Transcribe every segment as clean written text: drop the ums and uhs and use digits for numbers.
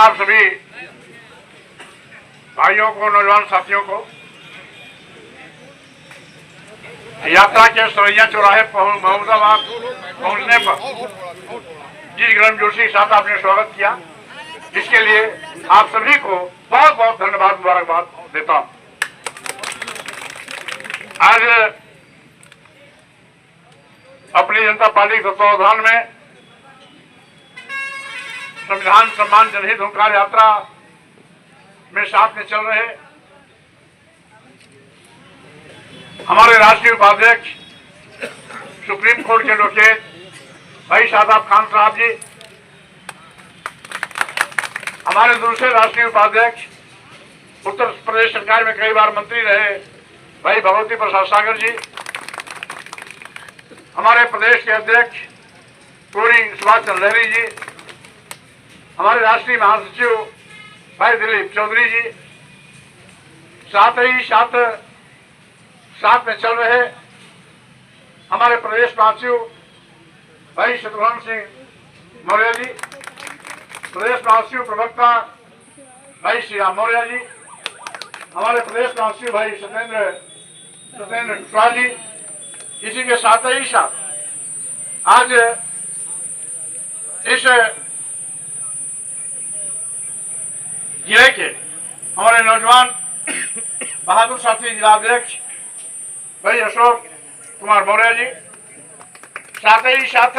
आप सभी भाइयों को, नौजवान साथियों को यात्रा के सरैया चौराहे महमूदाबाद पहुंचने पर जिस गर्मजोशी के साथ आपने स्वागत किया, इसके लिए आप सभी को बहुत बहुत धन्यवाद, मुबारकबाद देता हूं। आज अपनी जनता पार्टी के तत्वावधान में संविधान सम्मान जनहित हुंकार यात्रा में साथ में चल रहे हमारे राष्ट्रीय उपाध्यक्ष, सुप्रीम कोर्ट के एडवोकेट भाई शादाब खान साहब जी, हमारे दूसरे राष्ट्रीय उपाध्यक्ष, उत्तर प्रदेश सरकार में कई बार मंत्री रहे भाई भगवती प्रसाद सागर जी, हमारे प्रदेश के अध्यक्ष पूरी सुभाष चंद्र लहरी जी, हमारे राष्ट्रीय महासचिव भाई दिलीप चौधरी जी, साथ ही साथ में चल रहे हमारे प्रदेश महासचिव भाई शत्रुघ्न सिंह मौर्य जी, प्रदेश महासचिव प्रवक्ता भाई श्री राम मौर्य जी, हमारे प्रदेश महासचिव भाई सत्येंद्र शुक्ला जी। इसी के साथ ही साथ आज इस जिले के हमारे नौजवान बहादुर साथी जिलाध्यक्ष भाई अशोक कुमार मौर्य जी, साथ ही साथ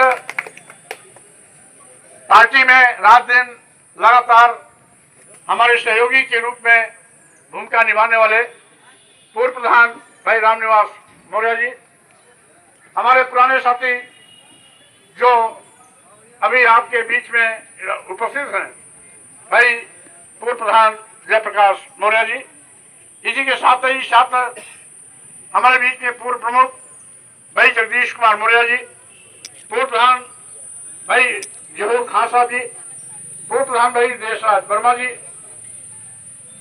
पार्टी में रात दिन लगातार हमारे सहयोगी के रूप में भूमिका निभाने वाले पूर्व प्रधान भाई रामनिवास मौर्य जी, हमारे पुराने साथी जो अभी आपके बीच में उपस्थित हैं भाई पूर्व प्रधान जयप्रकाश मौर्य जी। इसी के साथ ही साथ हमारे बीच में पूर्व प्रमुख भाई जगदीश कुमार मौर्य जी, पूर्व प्रधान भाई जहूर खान साहब जी, पूर्व प्रधान भाई देशराज वर्मा जी,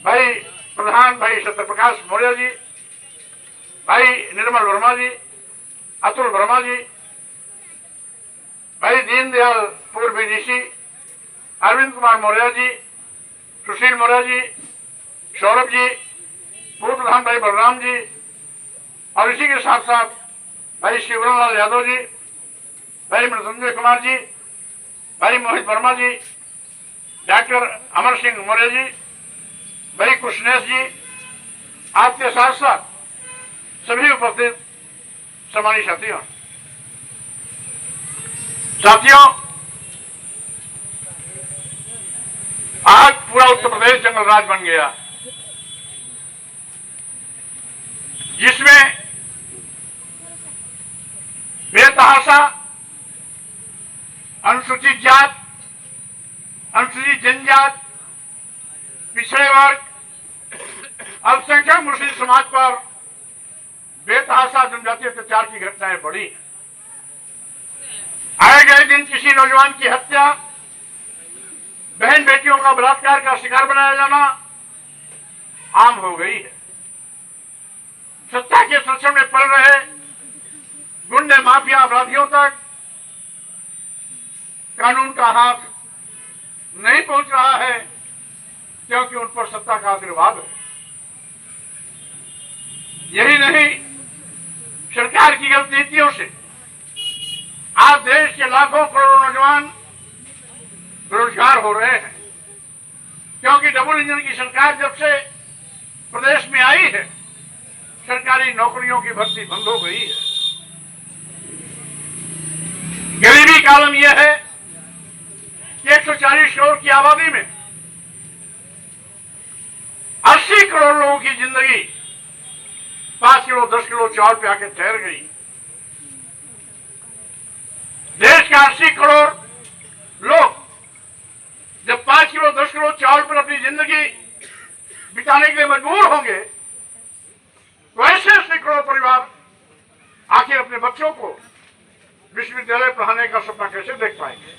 भाई प्रधान भाई सत्यप्रकाश मौर्य जी, भाई निर्मल वर्मा जी, अतुल वर्मा जी, भाई दीनदयाल पूर्व डीसी अरविंद कुमार मौर्य जी, सुशील मौर्य जी, सौरभ जी, पूर्व प्रधान भाई बलराम जी, और इसी के साथ साथ भाई शिवराम यादव जी, भाई मृत्युंजय कुमार जी, भाई मोहित वर्मा जी, डॉक्टर अमर सिंह मौर्य जी, भाई कृष्णेश जी, आपके साथ साथ सभी उपस्थित सम्मानित साथियों, आज पूरा उत्तर प्रदेश जंगल राज बन गया, जिसमें बेतहाशा अनुसूचित जात, अनुसूचित जनजात, पिछड़े वर्ग, अल्पसंख्यक मुस्लिम समाज पर बेतहाशा जनजातीय अत्याचार की घटनाएं बढ़ी। आए गए दिन किसी नौजवान की हत्या, बहन बेटियों का बलात्कार का शिकार बनाया जाना आम हो गई है। सत्ता के संरक्षण में पड़ रहे गुंडे माफिया अपराधियों तक कानून का हाथ नहीं पहुंच रहा है, क्योंकि उन पर सत्ता का आशीर्वाद है। यही नहीं, सरकार की गलत नीतियों से आज देश के लाखों करोड़ों नौजवान बेरोजगार हो रहे हैं, क्योंकि डबल इंजन की सरकार जब से प्रदेश में आई है, सरकारी नौकरियों की भर्ती बंद हो गई है। गरीबी का आलम यह है कि 140 करोड़ की आबादी में 80 करोड़ लोगों की जिंदगी 5 किलो 10 किलो चावल पे आके ठहर गई। देश का 80 करोड़ लोग जब 5 किलो 10 किलो चावल पर अपनी जिंदगी बिताने के लिए मजबूर होंगे, तो ऐसे सैकड़ों परिवार आखिर अपने बच्चों को विश्वविद्यालय पढ़ाने का सपना कैसे देख पाएंगे?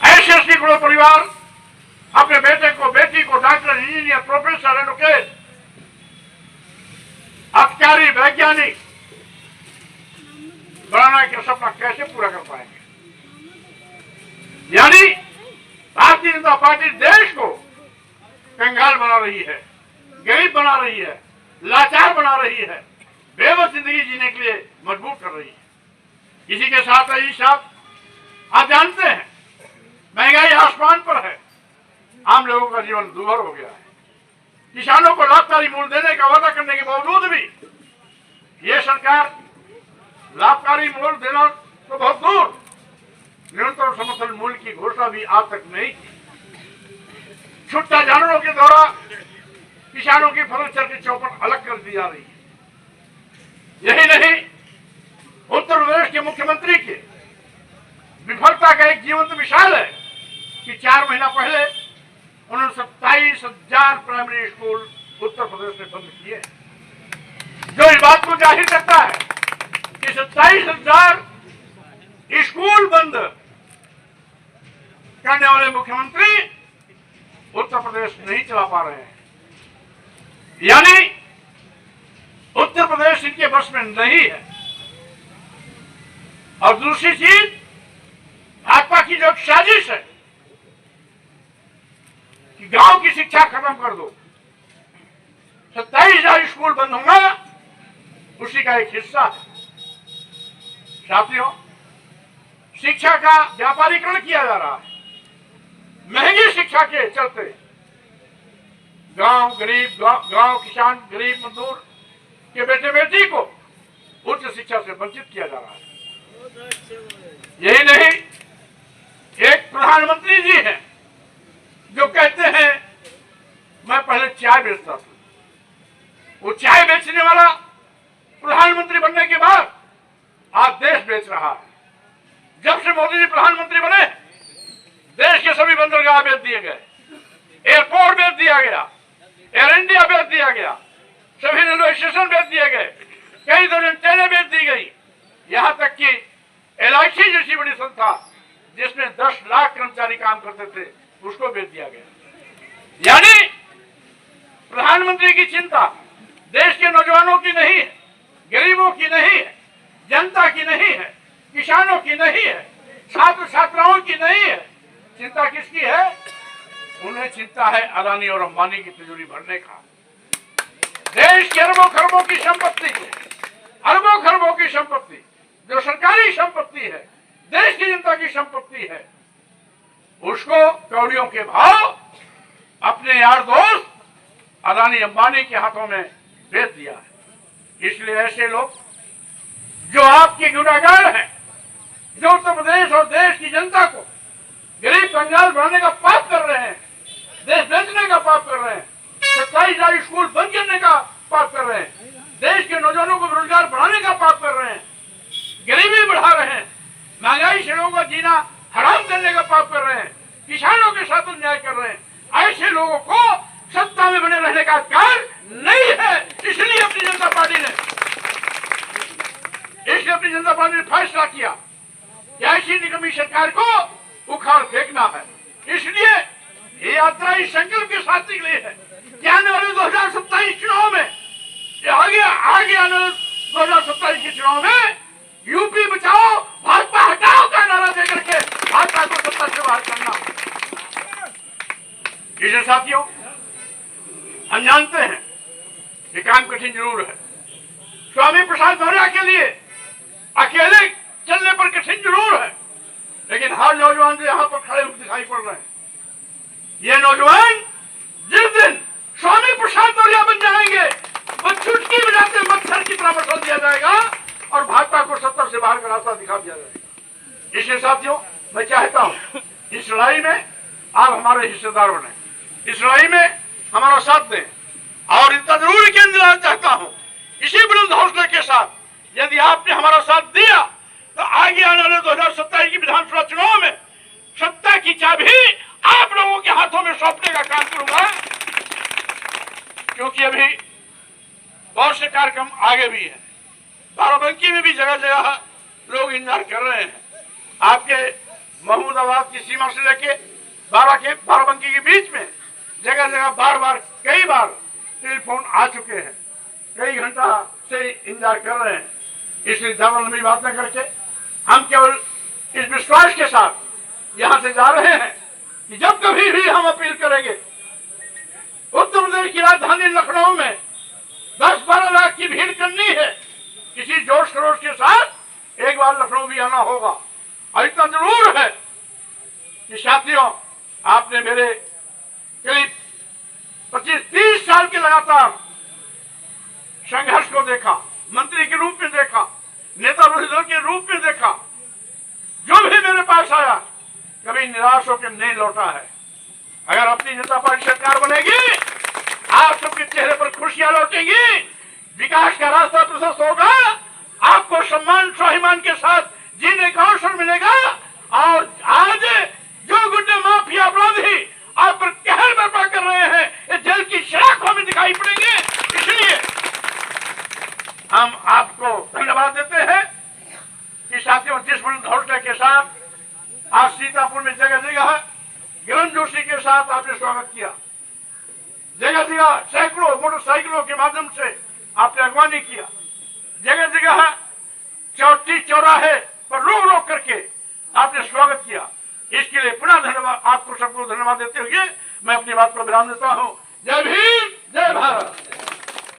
ऐसे सैकड़ों परिवार अपने बेटे को, बेटी को डॉक्टर, इंजीनियर, प्रोफेसर, एडवोकेट, अधिकारी, वैज्ञानिक बनाने का सपना कैसे पूरा कर पाएंगे? यानी भारतीय जनता जनता पार्टी देश को कंगाल बना रही है, गरीब बना रही है, लाचार बना रही है, बेबस जिंदगी जीने के लिए मजबूर कर रही है। इसी के साथ ही साथ आप जानते हैं महंगाई आसमान पर है, आम लोगों का जीवन दूभर हो गया है। किसानों को लाभकारी मूल्य देने का वादा करने के बावजूद भी ये सरकार लाभकारी मूल्य देना तो बहुत दूर, न्यूनतम समर्थन मूल्य की घोषणा भी आज तक नहीं की। छुट्टा जानवरों के द्वारा किसानों की फसल चर की चौपट अलग कर दी जा रही है। यही नहीं, उत्तर प्रदेश के मुख्यमंत्री के विफलता का एक जीवंत मिसाल है कि 4 महीना पहले उन्होंने 27,000 प्राइमरी स्कूल उत्तर प्रदेश में बंद किए, जो इस बात को जाहिर करता है कि 27,000 स्कूल बंद करने वाले मुख्यमंत्री उत्तर प्रदेश नहीं चला पा रहे हैं, यानी उत्तर प्रदेश इनके बस में नहीं है। और दूसरी चीज, भाजपा की जो साजिश है कि गांव की शिक्षा खत्म कर दो, 27,000 स्कूल बंद होगा, उसी का एक हिस्सा है। साथियों, शिक्षा का व्यापारीकरण किया जा रहा है। महंगी शिक्षा के चलते गांव किसान, गरीब मजदूर के बेटे बेटी को उच्च शिक्षा से वंचित किया जा रहा है। यही नहीं, एक प्रधानमंत्री जी हैं जो कहते हैं मैं पहले चाय बेचता था, वो चाय बेचने वाला प्रधानमंत्री बनने के बाद आज देश बेच रहा है। जब से मोदी जी प्रधानमंत्री बने, देश के सभी बंदरगाह बेच दिए गए, एयरपोर्ट बेच दिया गया, एयर इंडिया बेच दिया गया, सभी रेलवे स्टेशन बेच दिए गए, कई दर्जन ट्रेनें बेच दी गई, यहां तक कि LIC जैसी बड़ी संस्था जिसमें 10 लाख कर्मचारी काम करते थे, उसको बेच दिया गया। यानी प्रधानमंत्री की चिंता देश के नौजवानों की नहीं है, गरीबों की नहीं है, जनता की नहीं है, किसानों की नहीं है, छात्र छात्राओं की नहीं है। चिंता किसकी है? उन्हें चिंता है अदानी और अंबानी की तिजोरी भरने का। देश के अरबों खरबों की संपत्ति, अरबों खरबों की संपत्ति जो सरकारी संपत्ति है, देश की जनता की संपत्ति है, उसको कौड़ियों के भाव अपने यार दोस्त अदानी अंबानी के हाथों में बेच दिया है। इसलिए ऐसे लोग जो आपके गुनाहगार हैं, जो उत्तर प्रदेश और देश की जनता को गरीब कंगाल बनाने का पाप कर रहे हैं, देश बेचने का पाप कर रहे हैं, 27,000 स्कूल बंद करने का पाप कर रहे हैं, देश के नौजवानों को बेरोजगार बढ़ाने का पाप कर रहे हैं, गरीबी बढ़ा रहे हैं, महंगाई से लोगों का जीना हराम करने का पाप कर रहे हैं, किसानों के साथ अन्याय कर रहे हैं, ऐसे लोगों को सत्ता में बने रहने का अधिकार नहीं है। इसलिए अपनी जनता पार्टी ने फैसला किया कि ऐसी निकम्मी सरकार को उखाड़ फेंकना है। इसलिए ये यात्रा इस संकल्प के साथ निकली है कि आने वाले 2027 चुनाव में, आगे आने वाले 2027 के चुनाव में यूपी बचाओ भाजपा हटाओ का नारा देकर के भाजपा को सत्ता से बाहर करना। इसलिए साथियों, हम जानते हैं ये काम कठिन जरूर है। स्वामी प्रसाद मौर्य के लिए अकेले चलने पर कठिन जरूर है, लेकिन हर नौजवान जो यहाँ पर खड़े दिखाई पड़ रहे हैं, ये नौजवान जिस दिन स्वामी प्रसाद मौर्य बन जाएंगे, वो चुटकी बजाते मच्छर की तरह बदल दिया जाएगा और भाजपा को सत्ता से बाहर का रास्ता दिखा दिया जाएगा। इसलिए साथियों, मैं चाहता हूं इस लड़ाई में आप हमारे हिस्सेदार बने, इस लड़ाई में हमारा साथ दें, और इतना जरूर केंद्र चाहता हूं इसी बुलंद हौसले के साथ यदि आपने हमारा साथ दिया तो आगे आने वाले 2027 की विधानसभा चुनाव में सत्ता की चाबी आप लोगों के हाथों में सौंपने का काम करूंगा। क्योंकि अभी बहुत से कार्यक्रम आगे भी है, बाराबंकी में भी जगह जगह लोग इंतजार कर रहे हैं। आपके महमूदाबाद की सीमा से लेके बाराबंकी के बीच में जगह जगह कई बार टेलीफोन आ चुके हैं, कई घंटा से इंतजार कर रहे हैं। इसलिए ज्यादा लंबी बात न करके हम केवल इस विश्वास के साथ यहाँ से जा रहे हैं कि जब कभी भी हम अपील करेंगे उत्तर प्रदेश की राजधानी लखनऊ में 10-12 लाख की भीड़ करनी है, किसी जोश खरोश के साथ एक बार लखनऊ भी आना होगा। और इतना जरूर है कि साथियों, आपने मेरे करीब 25-30 साल के लगातार संघर्ष को देखा, मंत्री के रूप में देखा, नेता विरोधी दल के रूप में देखा। जो भी मेरे पास आया कभी निराश होकर नहीं लौटा है। अगर अपनी जनता पार्टी सरकार बनेगी, आप सबके चेहरे पर खुशियां लौटेंगी, विकास का रास्ता प्रशस्त होगा, आपको सम्मान स्वाभिमान के साथ जीने का अवसर मिलेगा। और आज जो गुंडे माफिया अपराधी आप पर कहर बर्पा कर रहे हैं, ये जेल की सलाखों में दिखाई पड़ेंगे। इसलिए हम आपको धन्यवाद देते हैं कि साथियों, जिस हौसले के साथ आज सीतापुर में जगह जगह किरण जोशी के साथ आपने स्वागत किया, जगह जगह सैकड़ों मोटरसाइकिलों के माध्यम से आपने अगवानी किया, जगह जगह चौथी चौराहे पर रोक रोक करके आपने स्वागत किया। इसके लिए पुनः धन्यवाद, आपको सबको धन्यवाद देते हुए मैं अपनी बात पर विराम देता हूं। जय भीम, जय भारत।